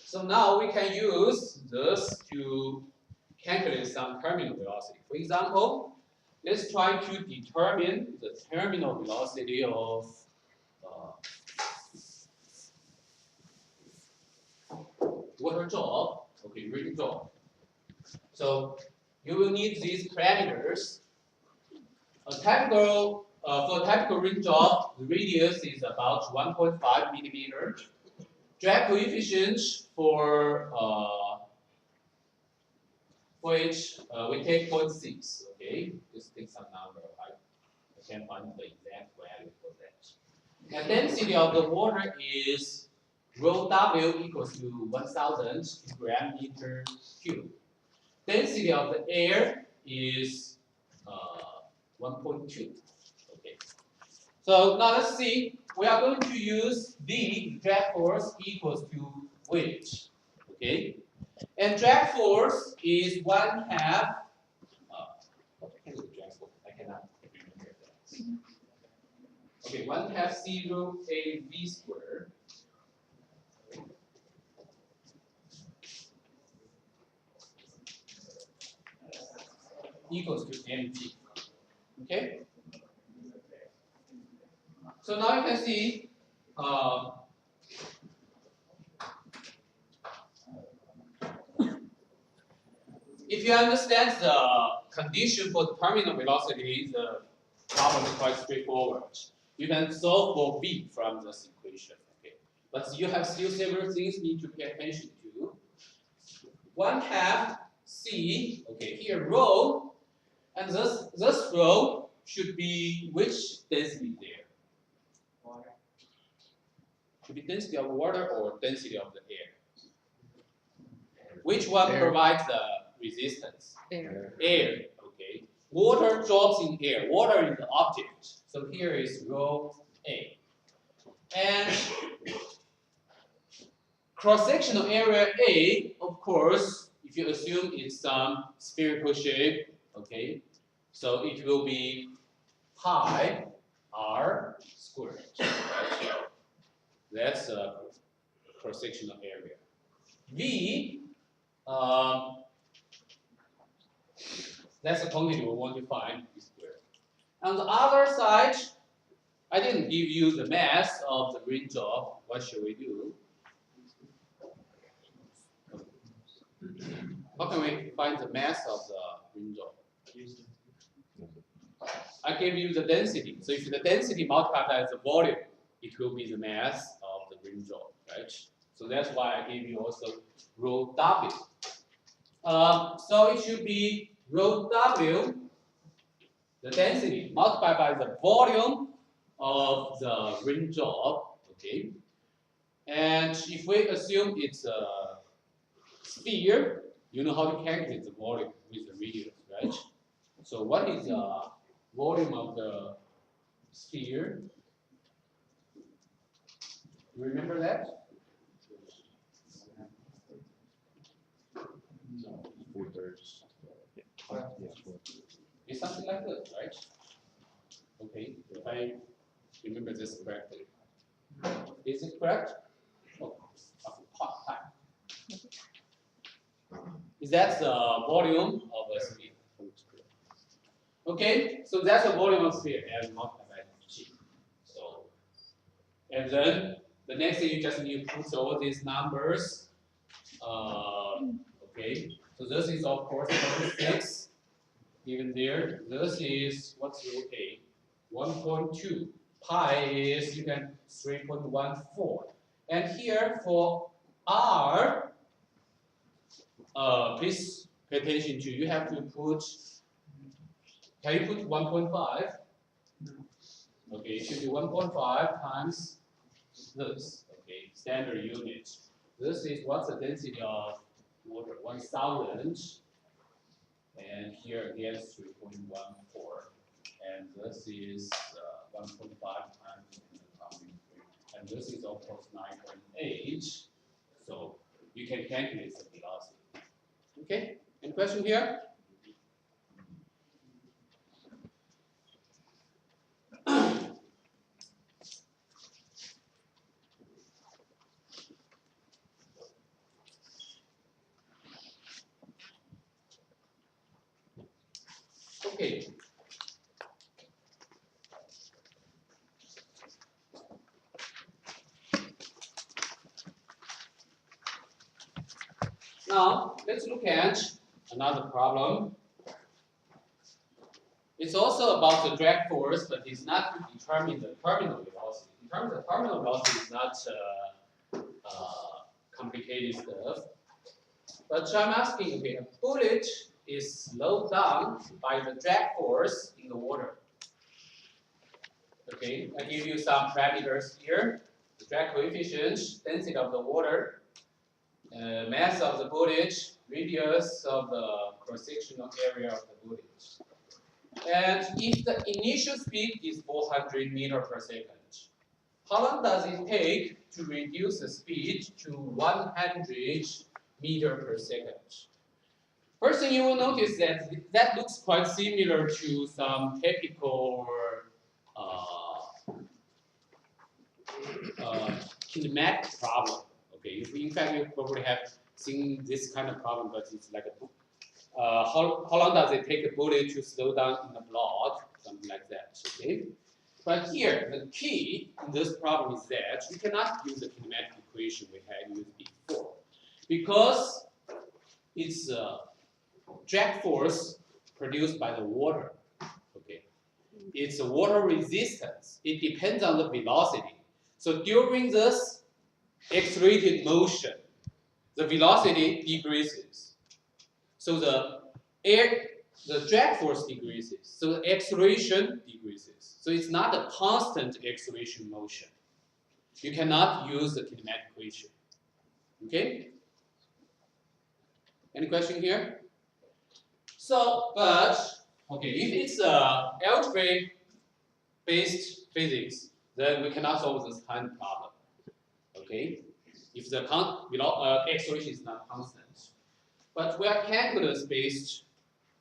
So now we can use this to calculate some terminal velocity. For example, let's try to determine the terminal velocity of water drop, okay, ring drop. So you will need these parameters. For a typical ring drop, the radius is about 1.5 millimeter. Drag coefficient for which we take 0.6. Okay, just take some number. I can't find the exact value for that. And density of the water is rho W equals to 1,000 gram meter cube. Density of the air is 1.2. Okay. So now let's see. We are going to use the drag force equals to weight. Okay. And drag force is 1/2. What can the drag force? I cannot remember that. Okay, 1/2 0 a v squared equals to mg. Okay. So now you can see. If you understand the condition for the terminal velocity, the problem is quite straightforward. You can solve for v from this equation. Okay, but you have still several things you need to pay attention to. 1/2 c. Okay, here rho, and this rho should be which density there? Water. Should be density of water or density of the air. Which one provides the resistance? Air. Air, okay. Water drops in air. Water is the object. So here is rho A. And cross-sectional area A, of course, if you assume it's some spherical shape, okay, so it will be pi r squared. Right? That's a cross-sectional area. V, that's the quantity we want to find, v squared. On the other side, I didn't give you the mass of the ring drop. What should we do? How can we find the mass of the ring drop? I gave you the density. So if the density multiplied by the volume, it will be the mass of the ring drop, right? So that's why I gave you also rho W. So it should be rho W, the density, multiplied by the volume of the ring drop, okay? And if we assume it's a sphere, you know how to calculate the volume with the radius, right? So what is the volume of the sphere? You remember that? It's something like this, right? Okay, if I remember this correctly. Is it correct? Oh, hot time. Is that the volume of a sphere? Okay, so that's the volume of sphere and multiplied by g. So, and then the next thing you just need to put all these numbers. Okay, so this is of course 36. Even there, this is what's rho A? 1.2. Pi is you can 3.14. And here for R, please pay attention to, you have to put, can you put 1.5? No. Okay, it should be 1.5 times this, okay, standard unit. This is what's the density of water, 1,000. And here again, 3.14. And this is 1.5 times, and this is of course 9.8. So you can calculate the velocity. Okay, any question here? Okay. Now, let's look at another problem. It's also about the drag force, but it's not to determine the terminal velocity. In terms of terminal velocity, it's not complicated stuff. But I'm asking, okay, a bullet is slowed down by the drag force in the water. Okay, I give you some parameters here. The drag coefficient, density of the water, mass of the bullet, radius of the cross-sectional area of the bullet. And if the initial speed is 400 meters per second, how long does it take to reduce the speed to 100 meters per second? First thing you will notice that that looks quite similar to some typical kinematic problem. Okay, in fact you probably have seen this kind of problem, but it's like a how long does it take a bullet to slow down in a blood, something like that. Okay, but here the key in this problem is that you cannot use the kinematic equation we had used before, because it's drag force produced by the water. Okay, it's a water resistance. It depends on the velocity. So during this accelerated motion, the velocity decreases. So the drag force decreases. So the acceleration decreases. So it's not a constant acceleration motion. You cannot use the kinematic equation. Okay? Any question here? So, but okay, if it's algebraic-based physics, then we cannot solve this kind of problem. Okay, if the acceleration is not constant. But we are calculus-based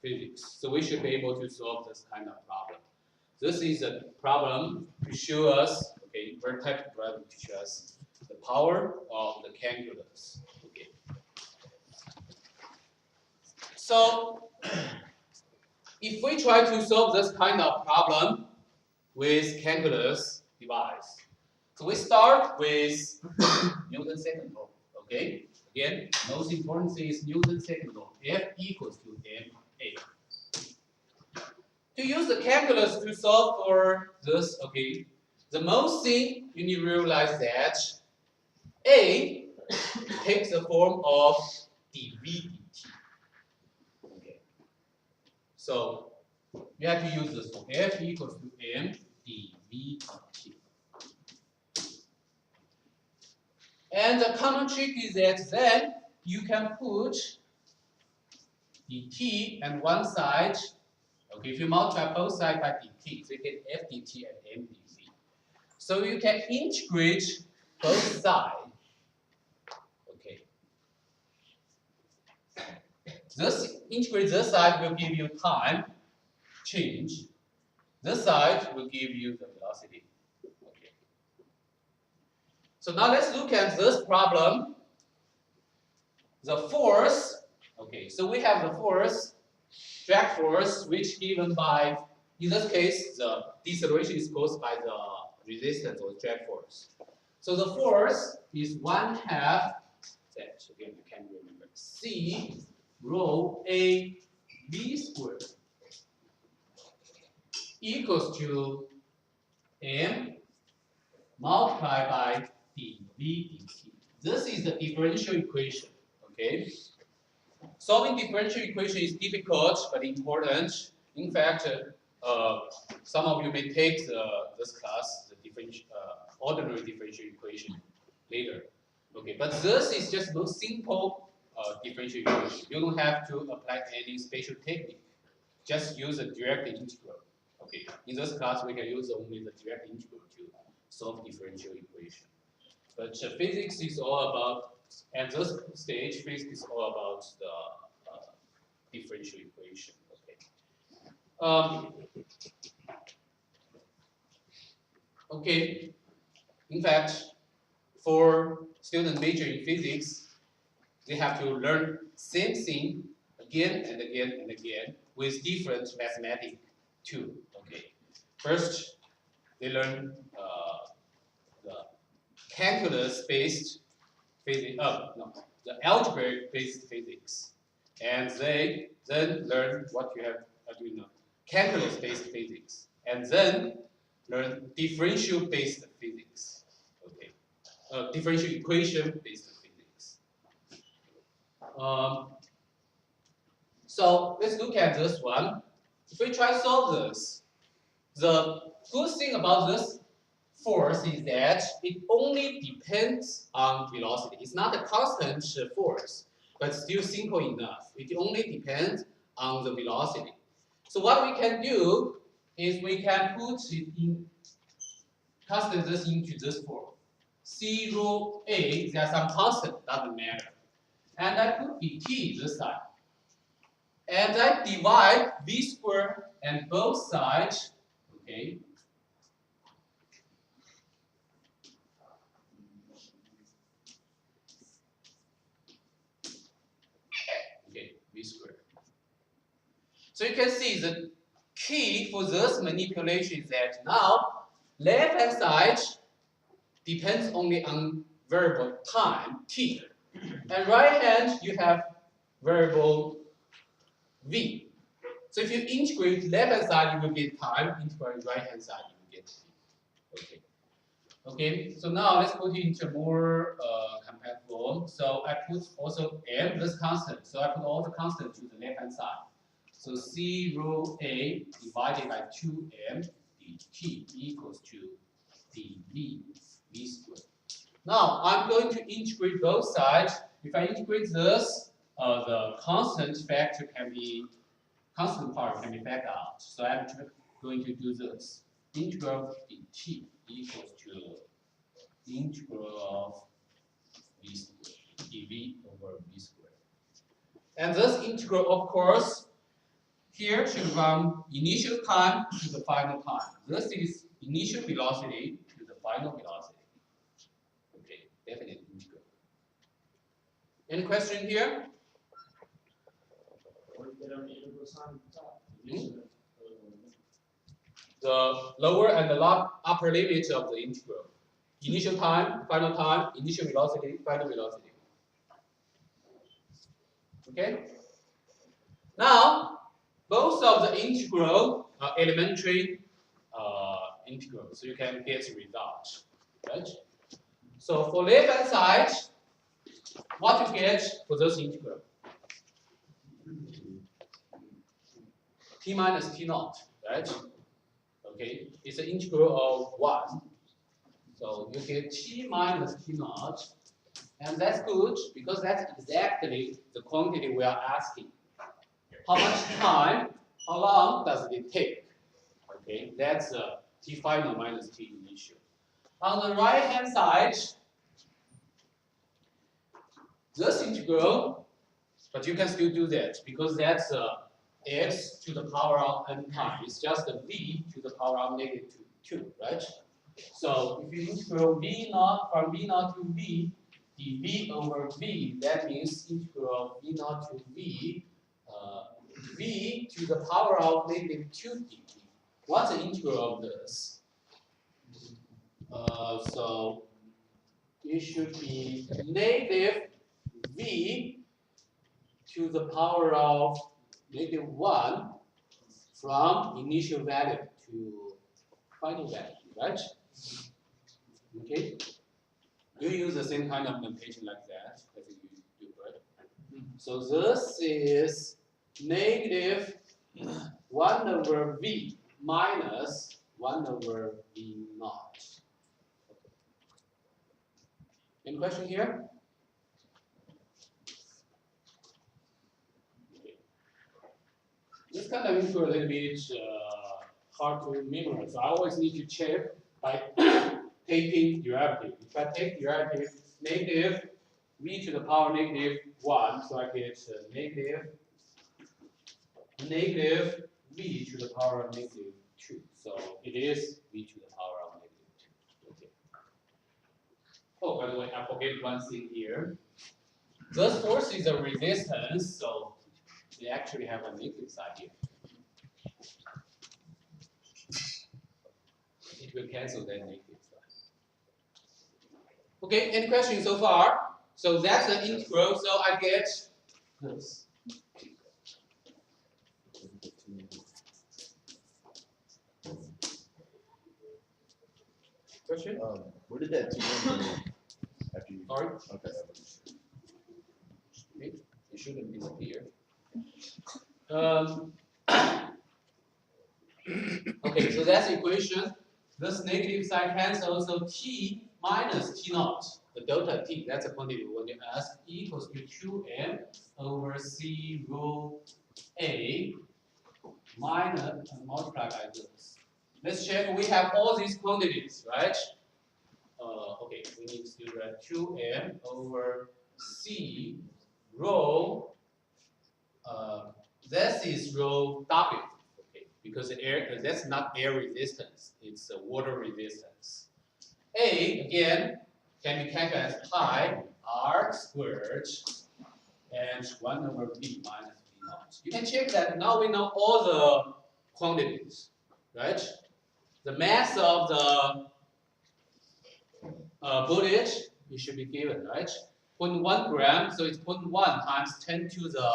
physics, so we should be able to solve this kind of problem. This is a problem to show us, okay, very type of problem to show us the power of the calculus. Okay. So, if we try to solve this kind of problem with calculus device, so we start with Newton's second law. Okay. Again, most important thing is Newton's second law. F equals to ma. To use the calculus to solve for this, okay, the most thing you need to realize that A takes the form of dv dt. Okay. So you have to use this form. F equals to m dv dt. And the common trick is that then you can put dt on one side. Okay, if you multiply both sides by dt, so you get f dt and m dv. So you can integrate both sides. Okay. Integrate this side will give you time change. This side will give you the velocity. Okay. So now let's look at this problem. The force. Okay, so we have the force, drag force, which given by, in this case, the deceleration is caused by the resistance or drag force. So the force is 1/2 that, again, you can't remember, C rho A V squared equals to M multiplied by dv dt. This is the differential equation, okay? Solving differential equation is difficult but important. In fact, some of you may take this class, the ordinary differential equation later. Okay, but this is just the most simple differential equation. You don't have to apply any special technique. Just use a direct integral. Okay, in this class we can use only the direct integral to solve differential equation. But physics is all about, at this stage, physics is all about the differential equation. Okay. Okay. In fact, for students majoring in physics, they have to learn same thing again and again and again with different mathematics too. Okay, first they learn the calculus-based physics. The algebra-based physics, and they then learn what you have. Calculus-based physics, and then learn differential-based physics. Okay, differential equation-based physics. So let's look at this one. If we try to solve this, the good thing about this force is that it only depends on velocity. It's not a constant force, but still simple enough. It only depends on the velocity. So what we can do is we can put it in, constant this into this form. C rho A, there's some constant, doesn't matter. And I put dt this side. And I divide v squared and both sides, okay? Okay, v squared. So you can see the key for this manipulation is that now left hand side depends only on variable time, t. And right hand you have variable v. So if you integrate left hand side, you will get time. Integrate right hand side, you will get v. Okay. Okay. So now let's put it into more compact form. So I put also m, this constant. So I put all the constant to the left hand side. So C rho A divided by 2m dt equals to dv v squared. Now I'm going to integrate both sides. If I integrate this, the constant factor can be, constant part can be back out. So I'm going to do this. Integral dt equals to integral of v squared, dv over v squared. And this integral, of course, here should run initial time to the final time. This is initial velocity to the final velocity. Okay, definite integral. Any question here? The lower and the upper limit of the integral. Initial time, final time, initial velocity, final velocity. Okay? Now, both of the integral are elementary integral, so you can get the result, right? So for left hand side, what you get for this integral? T minus T naught, right? Okay, it's an integral of 1. So you get T minus T naught, and that's good because that's exactly the quantity we are asking. How much time, how long does it take? Okay, that's T final minus T initial. On the right hand side, this integral, but you can still do that because that's x to the power of n time. It's just a v to the power of negative 2, right? So if you integral v naught from v naught to v, dv over v, that means integral v naught to v, v to the power of negative 2 dv. What's the integral of this? So it should be negative v to the power of negative 1 from initial value to final value, right? Okay? You use the same kind of notation like that as you do, right? So this is negative 1 over v minus 1 over v naught. Okay. Any question here? Okay. This kind of info a little bit hard to memorize. So I always need to check by taking derivative. If I take derivative negative v to the power negative 1, so I get negative v to the power of negative 2. So it is v to the power of negative 2. Okay. Oh, by the way, I forget one thing here. This force is a resistance, so they actually have a negative side here. It will cancel that negative sign. Okay, any questions so far? So that's the integral, so I get this. Question? Where did that 2 come from? After you? Sorry? Okay. It shouldn't disappear. Okay, so that's the equation. This negative sign cancels, so t minus t naught, the delta t, that's a quantity we want to ask, equals to 2m over c rho a minus multiplied by this. Let's check, we have all these quantities, right? Okay, we need to do that 2m over c rho, this is rho w. Because air, that's not air resistance, it's water resistance. A, again, can be calculated as pi r squared and 1 over b minus b naught. You can check that now we know all the quantities, right? The mass of the voltage, it should be given, right? 0.1 gram, so it's 0.1 times 10 to the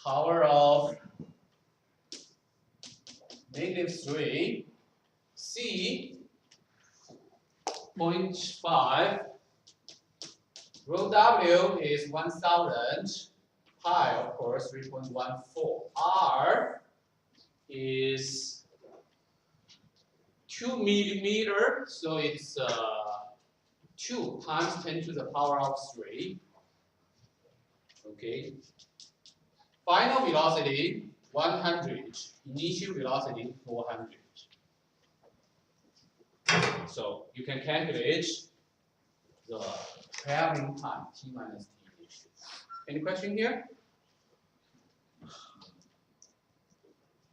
power of -3, C 0.5, rho W is 1000, pi of course 3.14, R is 2 millimeter, so it's 2 times 10 to the power of 3. Okay. Final velocity 100, initial velocity 400. So you can calculate the traveling time, t minus t initial. Any question here?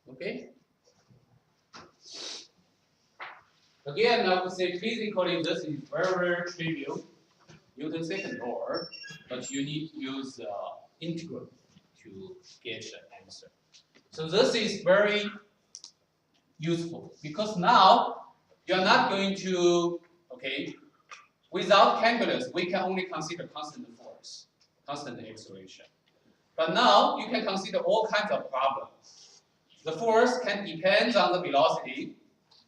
Okay. Again, I would say physically this is very, very trivial. Newton's second law, but you need to use integral to get the answer. So this is very useful because now you're not going to, okay, without calculus, we can only consider constant force, constant acceleration. But now you can consider all kinds of problems. The force can depend on the velocity.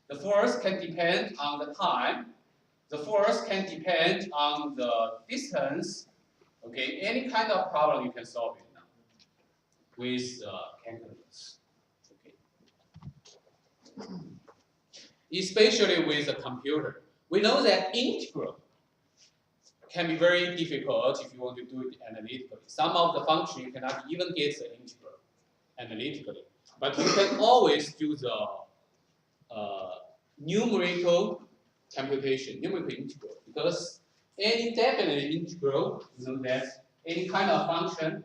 The force can depend on the time. The force can depend on the distance. Okay, any kind of problem you can solve it now with calculus. Okay. Especially with a computer. We know that integral can be very difficult if you want to do it analytically. Some of the functions you cannot even get the integral analytically. But you can always do the numerical computation, numerical integral, because any definite integral, you know that any kind of function,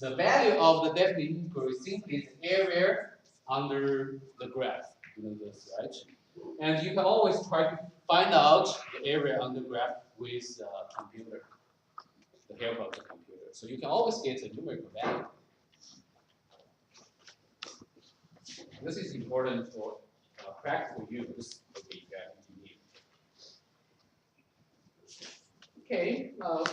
the value of the definite integral is simply the area under the graph. You know this, right? And you can always try to find out the area under the graph with computer, the help of the computer. So you can always get a numerical value. This is important for practical use of the need. Okay, now